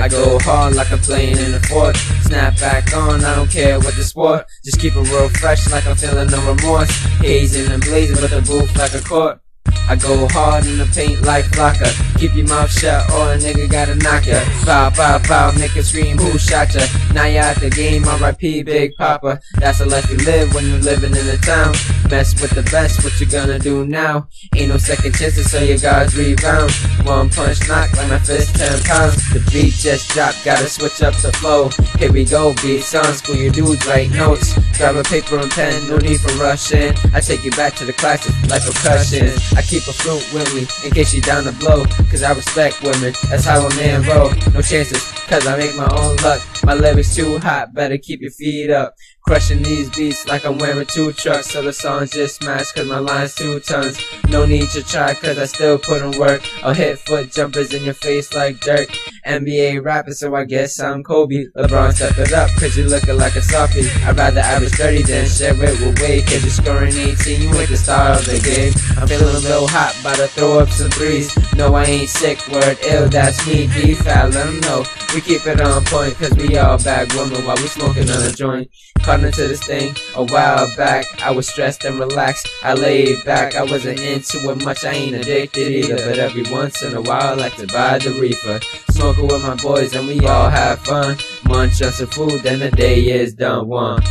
I go hard like I'm playing in the fort. Snap back on, I don't care what the sport. Just keep it real fresh like I'm feeling no remorse. Hazing and blazing with the booth like a court. I go hard in the paint like Flocka. Keep your mouth shut or a nigga gotta knock ya. Bow, bow, bow, nigga scream who shot ya. Now you out the game, R.I.P. Big Papa. That's the life you live when you're living in the town. Mess with the best, what you gonna do now? Ain't no second chances, so your guards rebound. One punch knock like my fist 10 pounds. The beat just dropped, gotta switch up the flow. Here we go, beats on, school your dudes, write notes. Grab a paper and pen, no need for rushing. I take you back to the classics like percussion. I keep a flute with me in case you down to blow. Cause I respect women, that's how a man roll. No chances, cause I make my own luck. My lyrics too hot, better keep your feet up. Crushing these beats like I'm wearing 2 trucks. So the songs just smash cause my line's 2 tons. No need to try cause I still put in work. I'll hit foot jumpers in your face like Dirk. NBA rapper, so I guess I'm Kobe. LeBron step it up cause you looking like a softie. I'd rather average 30 than share it with Wade. Cause you're scoring 18, you ain't the star of the game. I'm feeling real hot, about to throw up some threes. No, I ain't sick, word ill, that's me. D-Fat, let them know. We keep it on point cause we all bag women while we smoking on a joint. Caught into this thing a while back. I was stressed and relaxed, I laid back. I wasn't into it much, I ain't addicted either. But every once in a while I like to buy the reefer. Smoking with my boys and we all have fun. Munch on some food, then the day is done. One.